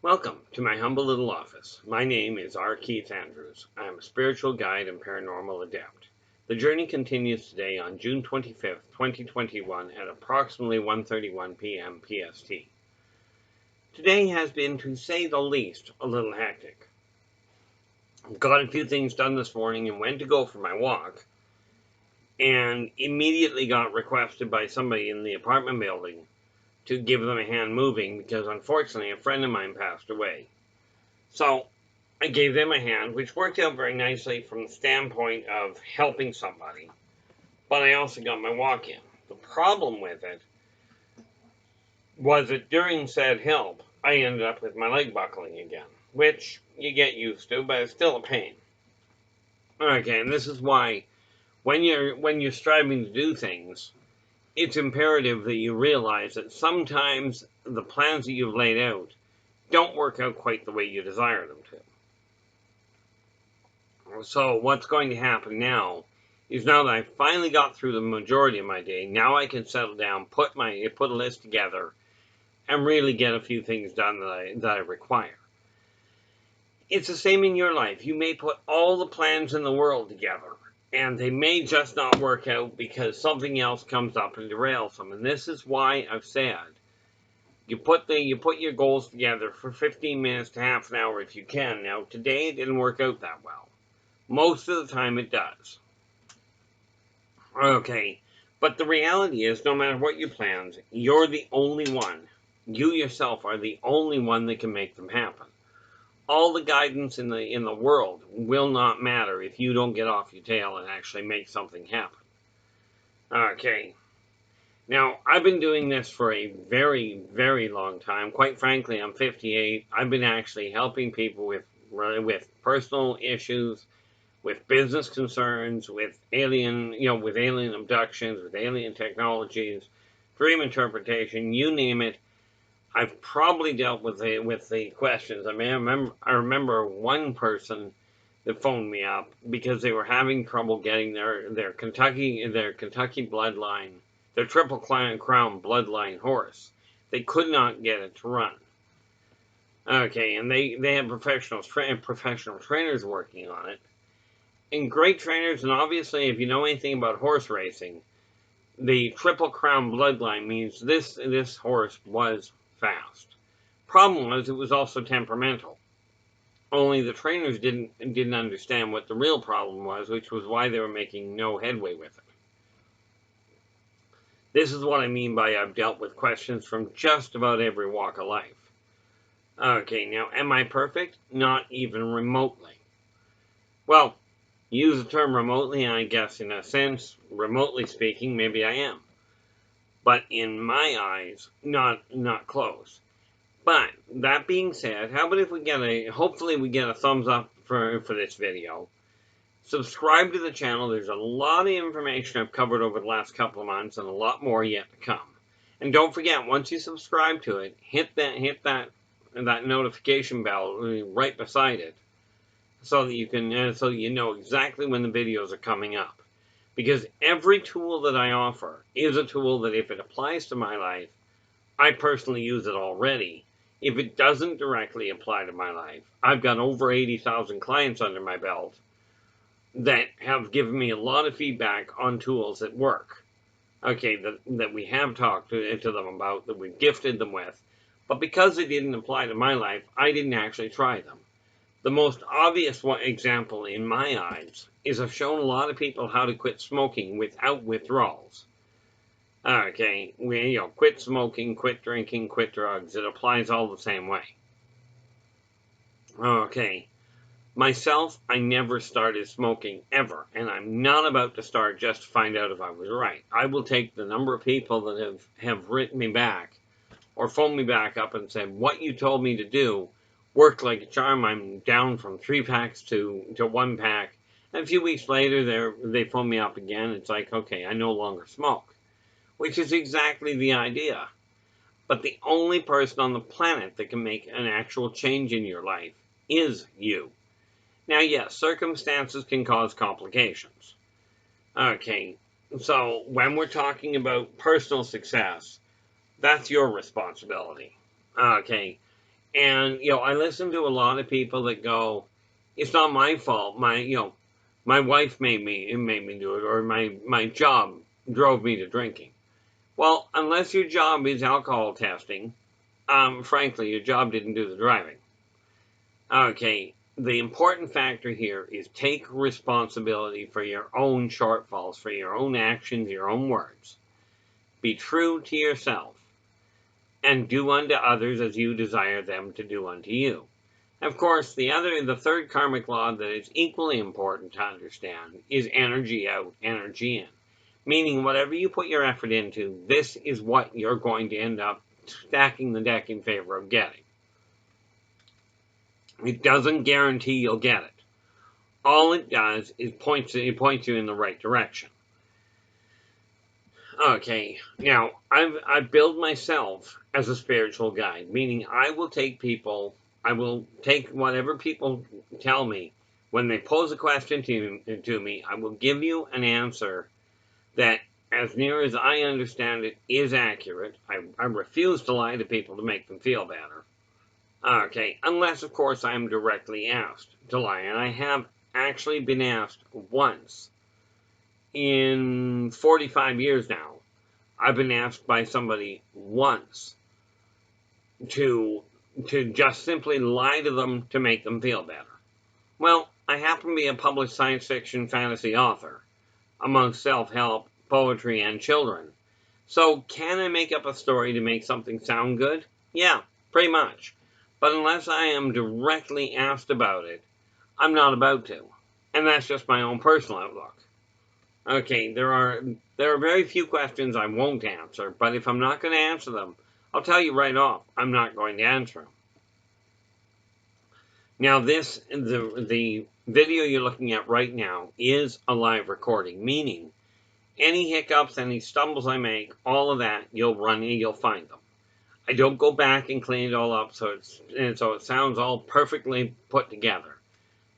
Welcome to my humble little office. My name is R. Keith Andrews. I am a spiritual guide and paranormal adept. The journey continues today on June 25th, 2021 at approximately 1:31 p.m. PST. Today has been, to say the least, a little hectic. Got a few things done this morning and went to go for my walk, and immediately got requested by somebody in the apartment building to give them a hand moving because unfortunately a friend of mine passed away. So I gave them a hand, which worked out very nicely from the standpoint of helping somebody, but I also got my walk in. The problem with it was that during said help, I ended up with my leg buckling again, which you get used to, but it's still a pain. Okay, and this is why when you're striving to do things, it's imperative that you realize that sometimes the plans that you've laid out don't work out quite the way you desire them to. So what's going to happen now is, now that I finally got through the majority of my day, now I can settle down, put a list together, and really get a few things done that I require. It's the same in your life. You may put all the plans in the world together, and they may just not work out because something else comes up and derails them. And this is why I've said you put your goals together for 15 minutes to half an hour if you can. Now today it didn't work out that well. Most of the time it does. Okay, but the reality is, no matter what your plans, you're the only one. You yourself are the only one that can make them happen. All the guidance in the world will not matter if you don't get off your tail and actually make something happen. Okay. Now, I've been doing this for a very, very long time. Quite frankly, I'm 58. I've been actually helping people with personal issues, with business concerns, with alien abductions, with alien technologies, dream interpretation, you name it. I've probably dealt with the questions. I remember one person that phoned me up because they were having trouble getting their Kentucky bloodline, their Triple Crown bloodline horse. They could not get it to run. Okay, and they had professional trainers working on it, and great trainers. And obviously, if you know anything about horse racing, the Triple Crown bloodline means this horse was fast. Problem was, it was also temperamental. Only the trainers didn't understand what the real problem was, which was why they were making no headway with it. This is what I mean by I've dealt with questions from just about every walk of life. Okay, now, am I perfect? Not even remotely. Well, use the term remotely, and I guess in a sense, remotely speaking, maybe I am. But in my eyes, not close. But that being said, how about if we hopefully we get a thumbs up for this video. Subscribe to the channel. There's a lot of information I've covered over the last couple of months, and a lot more yet to come. And don't forget, once you subscribe to it, hit that notification bell right beside it, so that you can so you know exactly when the videos are coming up. Because every tool that I offer is a tool that, if it applies to my life, I personally use it already. If it doesn't directly apply to my life, I've got over 80,000 clients under my belt that have given me a lot of feedback on tools that work. Okay, that we have talked to them about, that we've gifted them with. But because they didn't apply to my life, I didn't actually try them. The most obvious example in my eyes is I've shown a lot of people how to quit smoking without withdrawals. Okay, quit smoking, quit drinking, quit drugs. It applies all the same way. Okay, myself, I never started smoking ever, and I'm not about to start just to find out if I was right. I will take the number of people that have written me back or phoned me back up and said, what you told me to do worked like a charm. I'm down from 3 packs to 1 pack. And a few weeks later, they phone me up again. It's like, okay, I no longer smoke. Which is exactly the idea. But the only person on the planet that can make an actual change in your life is you. Now, yes, circumstances can cause complications. Okay, so when we're talking about personal success, that's your responsibility. Okay, And, I listen to a lot of people that go, it's not my fault. My wife made me do it, or my job drove me to drinking. Well, unless your job is alcohol testing, frankly, your job didn't do the driving. Okay, the important factor here is take responsibility for your own shortfalls, for your own actions, your own words. Be true to yourself, and do unto others as you desire them to do unto you. Of course, the third karmic law that is equally important to understand is energy out, energy in. Meaning, whatever you put your effort into, this is what you're going to end up stacking the deck in favor of getting. It doesn't guarantee you'll get it. All it does is point you in the right direction. Okay, now I've built myself as a spiritual guide, meaning I will take whatever people tell me when they pose a question to me. I will give you an answer that, as near as I understand it, is accurate. I refuse to lie to people to make them feel better. Okay, unless, of course, I am directly asked to lie. And I have actually been asked once in 45 years now. I've been asked by somebody once to just simply lie to them to make them feel better. Well, I happen to be a published science fiction fantasy author, amongst self-help, poetry, and children. So can I make up a story to make something sound good? Yeah, pretty much. But unless I am directly asked about it, I'm not about to. And that's just my own personal outlook. Okay, there are very few questions I won't answer, but if I'm not going to answer them, I'll tell you right off, I'm not going to answer them. Now the video you're looking at right now is a live recording, meaning any hiccups, any stumbles I make, all of that, you'll find them. I don't go back and clean it all up so it sounds all perfectly put together,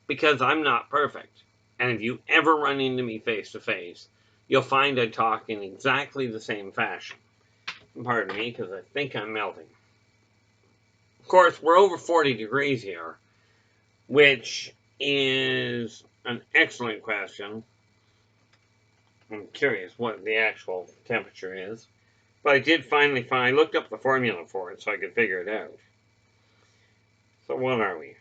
because I'm not perfect. And if you ever run into me face to face, you'll find I talk in exactly the same fashion. Pardon me, because I think I'm melting. Of course, we're over 40 degrees here, which is an excellent question. I'm curious what the actual temperature is. But I did finally I looked up the formula for it so I could figure it out. So what are we?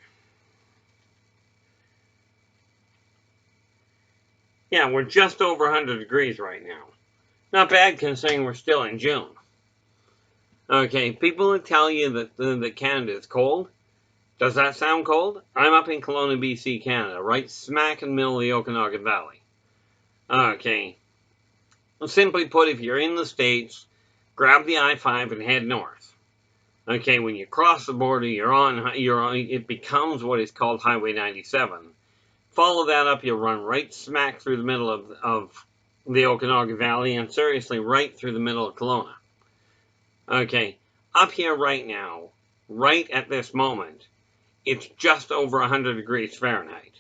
Yeah, we're just over 100 degrees right now. Not bad considering we're still in June. Okay, people that tell you that Canada is cold, does that sound cold? I'm up in Kelowna, BC, Canada, right smack in the middle of the Okanagan Valley. Okay, well, simply put, if you're in the States, grab the I-5 and head north. Okay, when you cross the border, it becomes what is called Highway 97. Follow that up, you'll run right smack through the middle of the Okanagan Valley, and seriously, right through the middle of Kelowna. Okay, up here right now, right at this moment, it's just over 100 degrees Fahrenheit.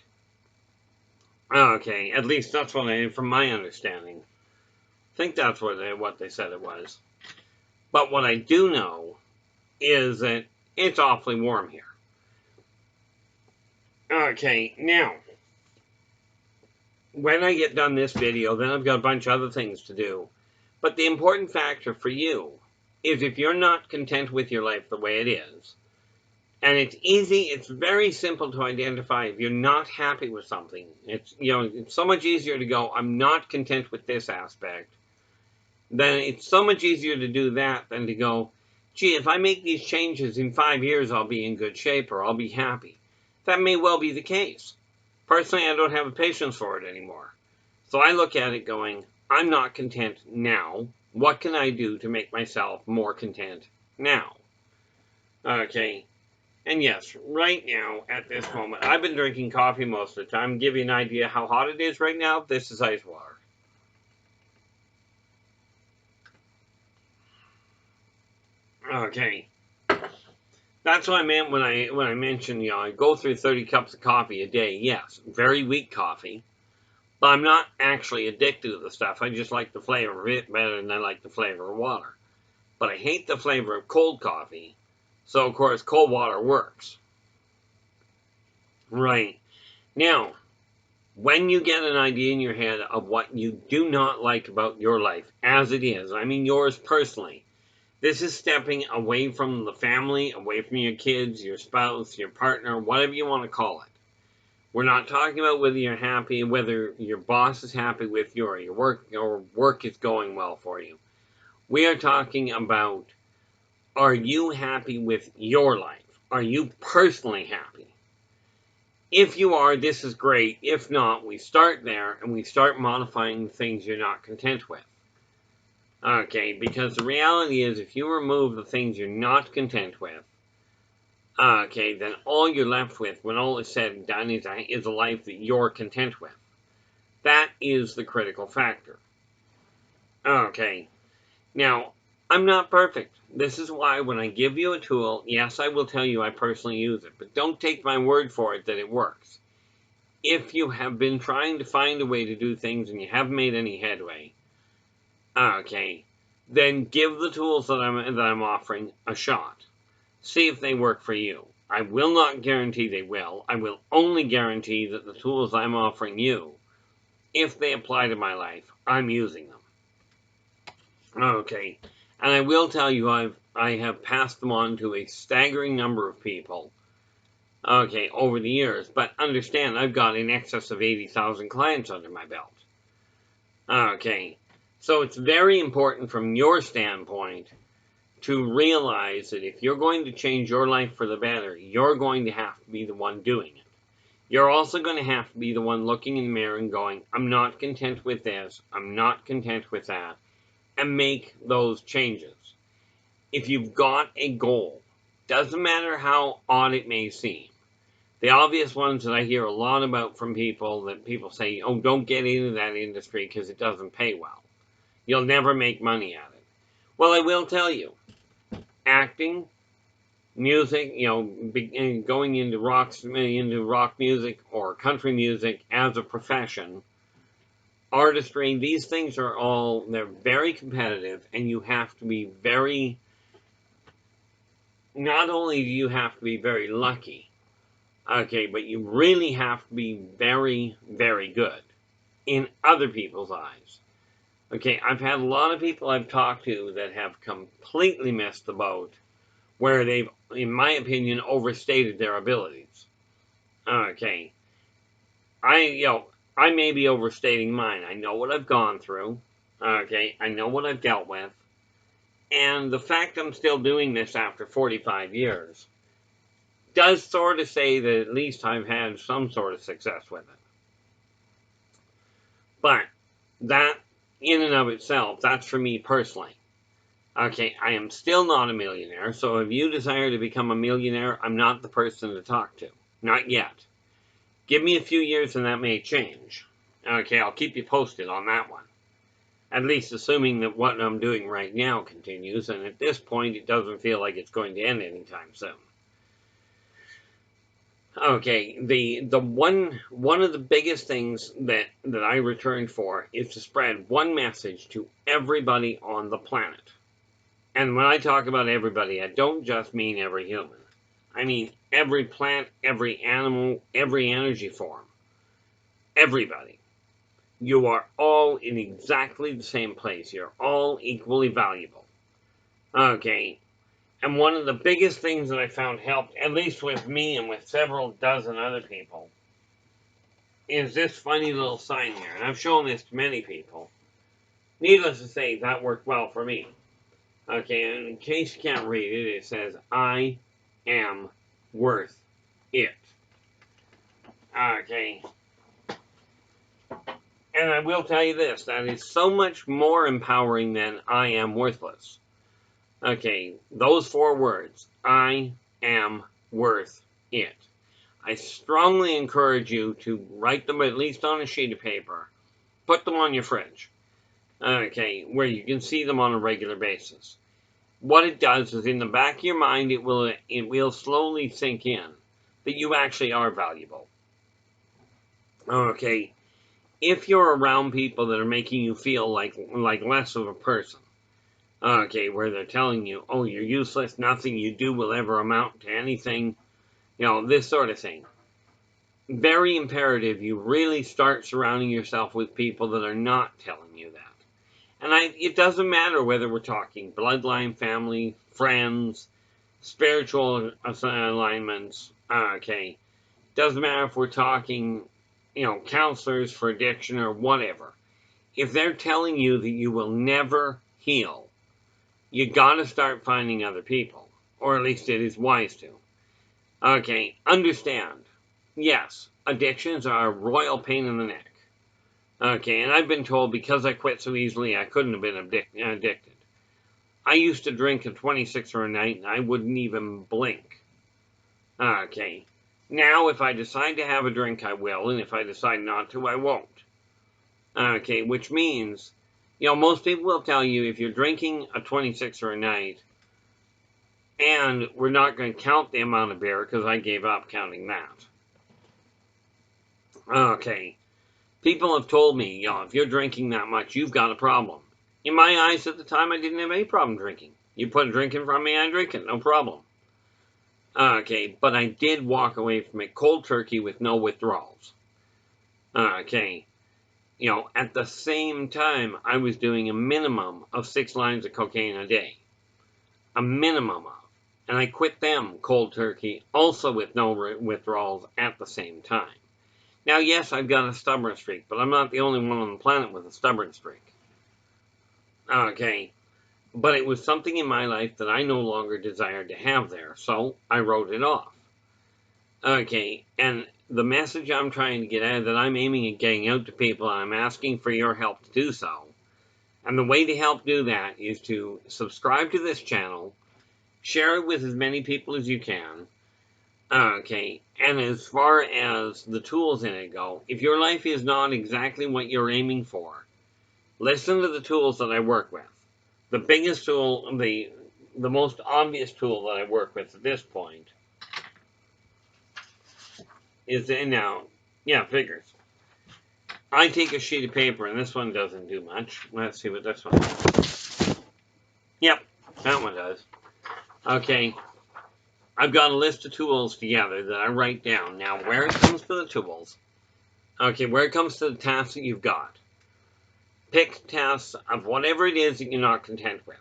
Okay, at least that's from my understanding. I think that's what they said it was. But what I do know is that it's awfully warm here. Okay, now, when I get done this video, then I've got a bunch of other things to do. But the important factor for you is if you're not content with your life the way it is, and it's very simple to identify if you're not happy with something. It's so much easier to go, I'm not content with this aspect. Then it's so much easier to do that than to go, gee, if I make these changes in 5 years, I'll be in good shape or I'll be happy. That may well be the case. Personally, I don't have the patience for it anymore. So I look at it going, I'm not content now. What can I do to make myself more content now? Okay. And yes, right now, at this moment, I've been drinking coffee most of the time. Give you an idea how hot it is right now. This is ice water. Okay. That's what I meant when I mentioned, I go through 30 cups of coffee a day. Yes, very weak coffee. But I'm not actually addicted to the stuff. I just like the flavor of it better than I like the flavor of water. But I hate the flavor of cold coffee. So, of course, cold water works. Right. Now, when you get an idea in your head of what you do not like about your life, as it is, I mean yours personally, this is stepping away from the family, away from your kids, your spouse, your partner, whatever you want to call it. We're not talking about whether you're happy, whether your boss is happy with you, or your work is going well for you. We are talking about, are you happy with your life? Are you personally happy? If you are, this is great. If not, we start there and we start modifying the things you're not content with. Okay, because the reality is, if you remove the things you're not content with, okay, then all you're left with, when all is said and done, is a life that you're content with. That is the critical factor. Okay, now, I'm not perfect. This is why when I give you a tool, yes, I will tell you I personally use it, but don't take my word for it that it works. If you have been trying to find a way to do things and you haven't made any headway, okay, then give the tools that I'm offering a shot. See if they work for you. I will not guarantee they will. I will only guarantee that the tools I'm offering you, if they apply to my life, I'm using them. Okay, and I will tell you I have passed them on to a staggering number of people, okay, over the years. But understand, I've got in excess of 80,000 clients under my belt. Okay, so it's very important from your standpoint to realize that if you're going to change your life for the better, you're going to have to be the one doing it. You're also going to have to be the one looking in the mirror and going, I'm not content with this, I'm not content with that, and make those changes. If you've got a goal, doesn't matter how odd it may seem. The obvious ones that I hear a lot about from people, that people say, oh, don't get into that industry because it doesn't pay well. You'll never make money at it. Well, I will tell you, acting, music, going into rock music or country music as a profession, artistry, these things are all, they're very competitive, and you have to be very, not only do you have to be very lucky, okay, but you really have to be very, very good in other people's eyes. Okay, I've had a lot of people I've talked to that have completely missed the boat, where they've, in my opinion, overstated their abilities. Okay, I may be overstating mine. I know what I've gone through. Okay, I know what I've dealt with. And the fact I'm still doing this after 45 years does sort of say that at least I've had some sort of success with it. But that, in and of itself, that's for me personally. Okay, I am still not a millionaire, so if you desire to become a millionaire, I'm not the person to talk to. Not yet. Give me a few years and that may change. Okay, I'll keep you posted on that one. At least assuming that what I'm doing right now continues, and at this point it doesn't feel like it's going to end anytime soon. Okay, the one of the biggest things that I returned for is to spread one message to everybody on the planet. And when I talk about everybody, I don't just mean every human. I mean every plant, every animal, every energy form. Everybody. You are all in exactly the same place. You're all equally valuable. Okay. And one of the biggest things that I found helped, at least with me and with several dozen other people, is this funny little sign here. And I've shown this to many people. Needless to say, that worked well for me. Okay, and in case you can't read it, it says, I am worth it. Okay. And I will tell you this, that is so much more empowering than I am worthless. Okay, those 4 words, I am worth it. I strongly encourage you to write them at least on a sheet of paper. Put them on your fridge. Okay, where you can see them on a regular basis. What it does is in the back of your mind, it will slowly sink in that you actually are valuable. Okay, if you're around people that are making you feel like less of a person, Okay, where they're telling you, oh, you're useless, nothing you do will ever amount to anything, this sort of thing. Very imperative you really start surrounding yourself with people that are not telling you that. And it doesn't matter whether we're talking bloodline, family, friends, spiritual alignments, okay. Doesn't matter if we're talking, counselors for addiction or whatever. If they're telling you that you will never heal, you gotta start finding other people. Or at least it is wise to. Okay, understand. Yes, addictions are a royal pain in the neck. Okay, and I've been told because I quit so easily I couldn't have been addicted. I used to drink a 26er a night and I wouldn't even blink. Okay, now if I decide to have a drink I will, and if I decide not to I won't. Okay, which means, most people will tell you if you're drinking a 26er a night, and we're not going to count the amount of beer because I gave up counting that. Okay, people have told me, if you're drinking that much, you've got a problem. In my eyes at the time, I didn't have any problem drinking. You put a drink in front of me, I drink it, no problem. Okay, but I did walk away from it cold turkey with no withdrawals. Okay, at the same time, I was doing a minimum of 6 lines of cocaine a day. A minimum of. And I quit them cold turkey, also with no withdrawals at the same time. Now, yes, I've got a stubborn streak, but I'm not the only one on the planet with a stubborn streak. Okay, but it was something in my life that I no longer desired to have there, so I wrote it off. Okay, and the message I'm trying to get out, that I'm aiming at getting out to people, and I'm asking for your help to do so. And the way to help do that is to subscribe to this channel, share it with as many people as you can. Okay, and as far as the tools in it go, if your life is not exactly what you're aiming for, listen to the tools that I work with. The biggest tool, the most obvious tool that I work with at this point is figures. I take a sheet of paper, and this one doesn't do much. Let's see what this one does. Yep, that one does. Okay, I've got a list of tools together that I write down. Now, where it comes to the tools, where it comes to the tasks that you've got, pick tasks of whatever it is that you're not content with.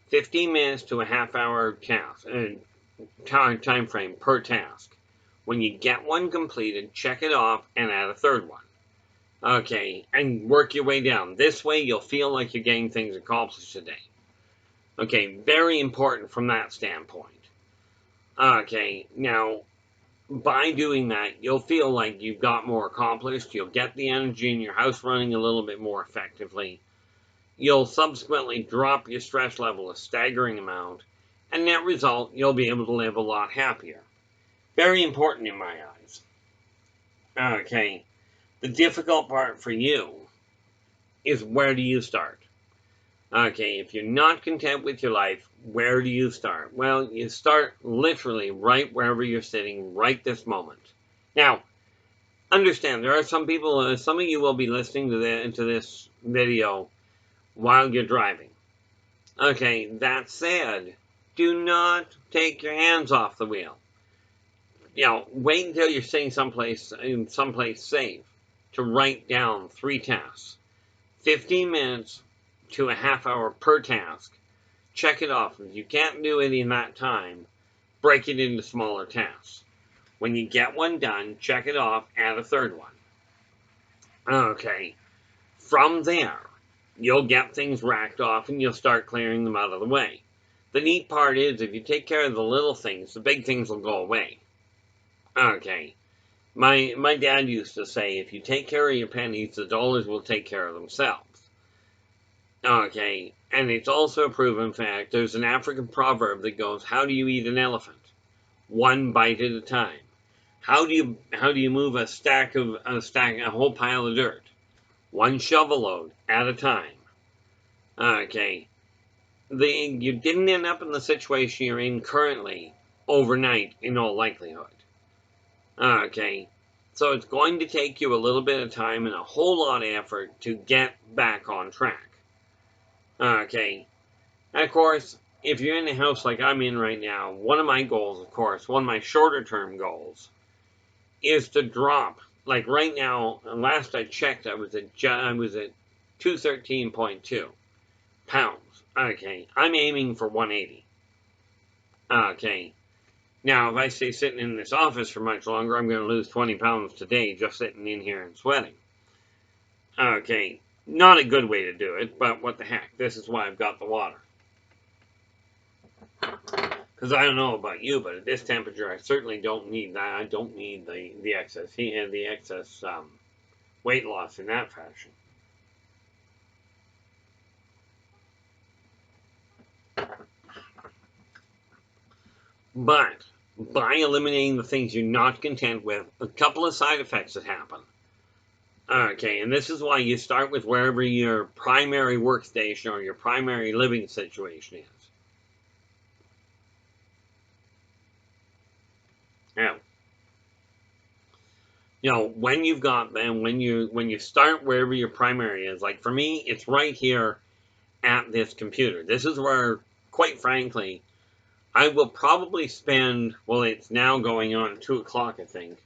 15 minutes to a half-hour task, time frame per task. When you get one completed, check it off and add a third one. Okay, and work your way down. This way, you'll feel like you're getting things accomplished today. Okay, very important from that standpoint. Okay, now, by doing that, you'll feel like you've got more accomplished. You'll get the energy in your house running a little bit more effectively. You'll subsequently drop your stress level a staggering amount. And net result, you'll be able to live a lot happier. Very important in my eyes. Okay, the difficult part for you is, where do you start? Okay, if you're not content with your life, where do you start? Well, you start literally right wherever you're sitting right this moment. Now, understand, there are some people, some of you will be listening to this video while you're driving. Okay, that said, do not take your hands off the wheel. Wait until you're sitting someplace safe to write down 3 tasks. 15 minutes to a half hour per task. Check it off. If you can't do it in that time, break it into smaller tasks. When you get one done, check it off, add a third one. Okay. From there, you'll get things racked off and you'll start clearing them out of the way. The neat part is, if you take care of the little things, the big things will go away. Okay. My dad used to say, if you take care of your pennies, the dollars will take care of themselves. Okay, and it's also a proven fact. There's an African proverb that goes, how do you eat an elephant? One bite at a time. How do you move a whole pile of dirt? One shovel load at a time. Okay, you didn't end up in the situation you're in currently overnight, in all likelihood. Okay, so it's going to take you a little bit of time and a whole lot of effort to get back on track. Okay, And of course, if you're in a house like I'm in right now, one of my goals, of course, one of my shorter term goals, is to drop. Like right now, last I checked, I was at 213.2 pounds. Okay, I'm aiming for 180. Okay, now if I stay sitting in this office for much longer, I'm going to lose 20 pounds today just sitting in here and sweating. Okay, not a good way to do it, but what the heck? This is why I've got the water. Because I don't know about you, but at this temperature, I certainly don't need that. I don't need the excess heat and the excess weight loss in that fashion. But by eliminating the things you're not content with, a couple of side effects that happen. Okay, and this is why you start with wherever your primary workstation or your primary living situation is. Now, when you've got them, when you start wherever your primary is, like for me, it's right here at this computer. This is where, quite frankly, I will probably spend, well, it's now going on 2 o'clock, I think.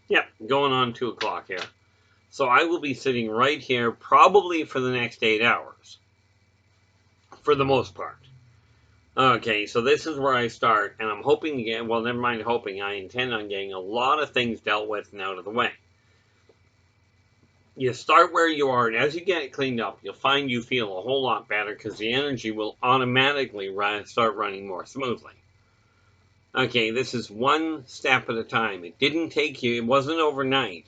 Yeah, going on 2 o'clock here. So I will be sitting right here probably for the next 8 hours, for the most part. Okay, so this is where I start, and I'm hoping to get, well, never mind hoping, I intend on getting a lot of things dealt with and out of the way. You start where you are, and as you get it cleaned up, you'll find you feel a whole lot better because the energy will automatically start running more smoothly. Okay, this is one step at a time. It didn't take you, it wasn't overnight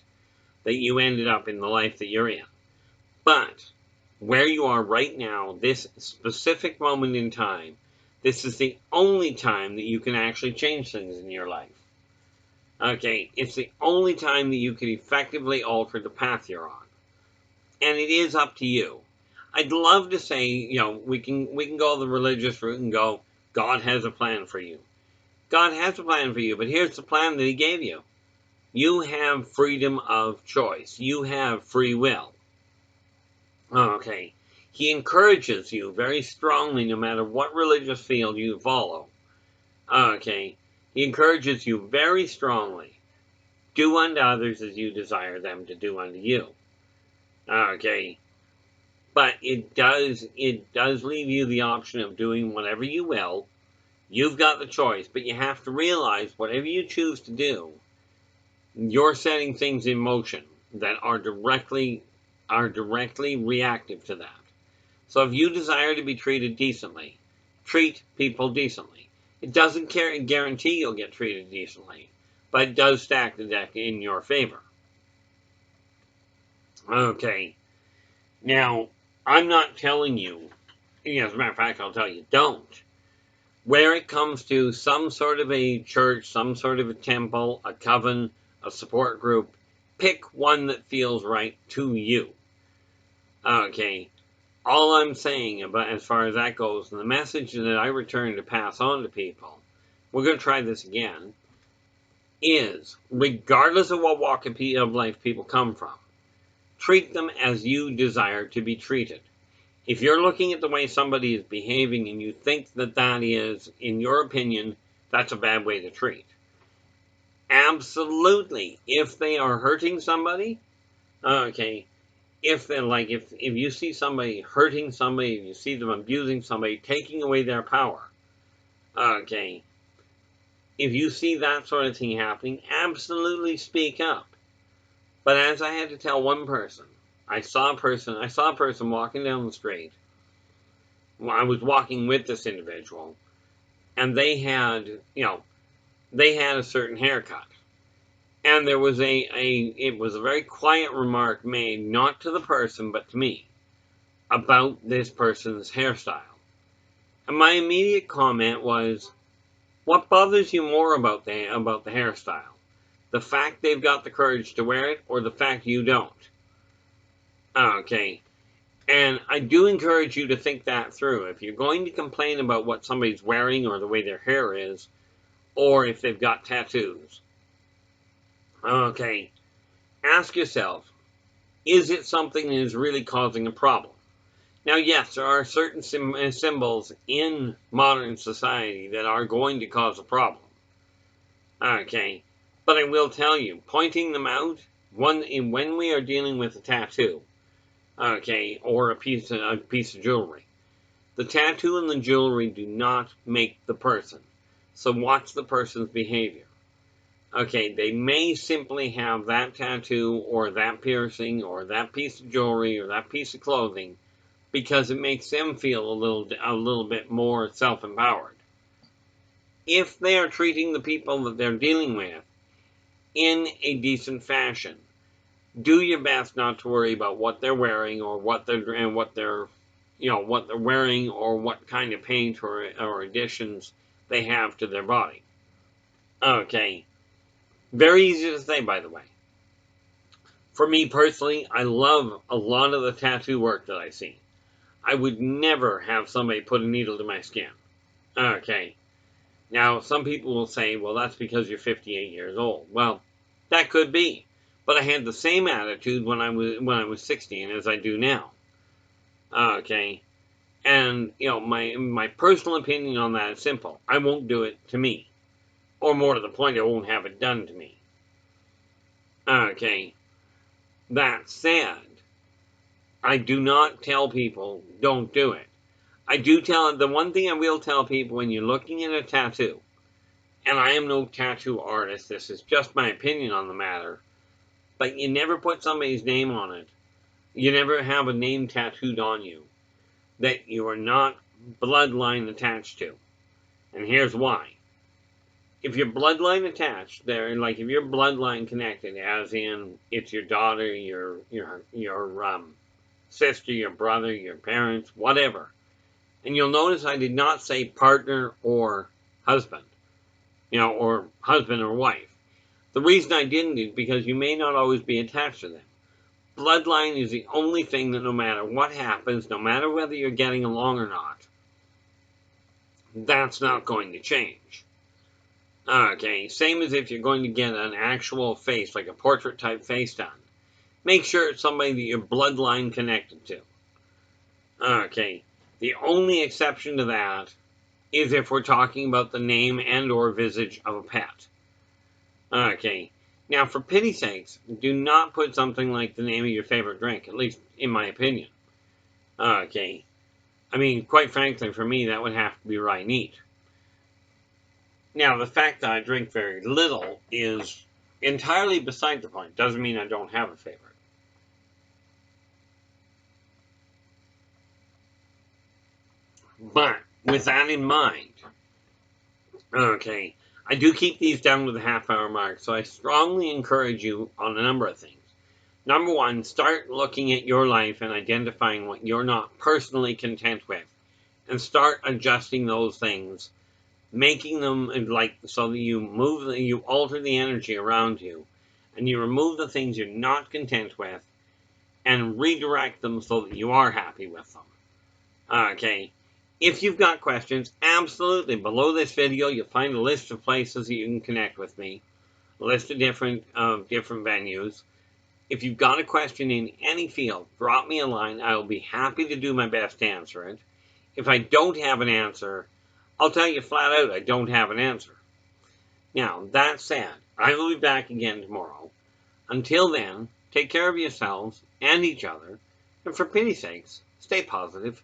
that you ended up in the life that you're in. But where you are right now, this specific moment in time, this is the only time that you can actually change things in your life. Okay, it's the only time that you can effectively alter the path you're on. And it is up to you. I'd love to say, we can go the religious route and go, God has a plan for you. God has a plan for you, but here's the plan that he gave you. You have freedom of choice. You have free will. Okay. He encourages you very strongly, no matter what religious field you follow. Okay. He encourages you very strongly. Do unto others as you desire them to do unto you. Okay. But it does leave you the option of doing whatever you will. You've got the choice, but you have to realize whatever you choose to do, you're setting things in motion that are directly reactive to that. So if you desire to be treated decently, treat people decently. It doesn't guarantee you'll get treated decently, but it does stack the deck in your favor. Okay. Now, I'm not telling you, as a matter of fact, I'll tell you, don't. Where it comes to some sort of a church, some sort of a temple, a coven, a support group, pick one that feels right to you. Okay. All I'm saying about as far as that goes, and the message that I return to pass on to people, we're going to try this again, is regardless of what walk of life people come from, treat them as you desire to be treated. If you're looking at the way somebody is behaving and you think that that is, in your opinion, that's a bad way to treat. Absolutely. If they are hurting somebody, okay, if you see somebody hurting somebody, if you see them abusing somebody, taking away their power, okay, if you see that sort of thing happening, absolutely speak up. But as I had to tell one person, I saw a person walking down the street. Well, I was walking with this individual, and they had a certain haircut. And there was it was a very quiet remark made, not to the person, but to me, about this person's hairstyle. And my immediate comment was, what bothers you more about the hairstyle? The fact they've got the courage to wear it, or the fact you don't? Okay. And I do encourage you to think that through. If you're going to complain about what somebody's wearing or the way their hair is, or if they've got tattoos, okay, ask yourself, is it something that is really causing a problem? Now, yes, there are certain symbols in modern society that are going to cause a problem. Okay, but I will tell you, pointing them out when we are dealing with a tattoo, okay, or a piece of jewelry, the tattoo and the jewelry do not make the person. So watch the person's behavior. Okay, they may simply have that tattoo or that piercing or that piece of jewelry or that piece of clothing because it makes them feel a little bit more self-empowered. If they are treating the people that they're dealing with in a decent fashion, do your best not to worry about what they're wearing or what they're wearing or what kind of paint or additions they have to their body. Okay, very easy to say, by the way. For me personally, I love a lot of the tattoo work that I see. I would never have somebody put a needle to my skin. Okay, now some people will say, well, that's because you're 58 years old. Well, that could be. But I had the same attitude when I was 16 as I do now. Okay, and my personal opinion on that is simple. I won't do it to me, or more to the point, I won't have it done to me. Okay, that said, I do not tell people don't do it. I do tell the one thing I will tell people when you're looking at a tattoo, and I am no tattoo artist. This is just my opinion on the matter. But you never put somebody's name on it. You never have a name tattooed on you that you are not bloodline attached to. And here's why. If you're bloodline attached, if you're bloodline connected, as in it's your daughter, your sister, your brother, your parents, whatever. And you'll notice I did not say partner or husband, or husband or wife. The reason I didn't is because you may not always be attached to them. Bloodline is the only thing that no matter what happens, no matter whether you're getting along or not, that's not going to change. Okay, same as if you're going to get an actual face, like a portrait type face done. Make sure it's somebody that you're bloodline connected to. Okay, the only exception to that is if we're talking about the name and or visage of a pet. Okay, now for pity's sakes, do not put something like the name of your favorite drink, at least in my opinion. Okay, I mean, quite frankly, for me, that would have to be right neat. Now, the fact that I drink very little is entirely beside the point. Doesn't mean I don't have a favorite. But with that in mind, okay, I do keep these down to the half-hour mark, so I strongly encourage you on a number of things. Number one, start looking at your life and identifying what you're not personally content with, and start adjusting those things, making them so that you alter the energy around you, and you remove the things you're not content with, and redirect them so that you are happy with them. Okay. If you've got questions, absolutely, below this video you'll find a list of places that you can connect with me, a list of different venues. If you've got a question in any field, drop me a line. I will be happy to do my best to answer it. If I don't have an answer, I'll tell you flat out I don't have an answer. Now, that said, I will be back again tomorrow. Until then, take care of yourselves and each other, and for pity's sakes, stay positive.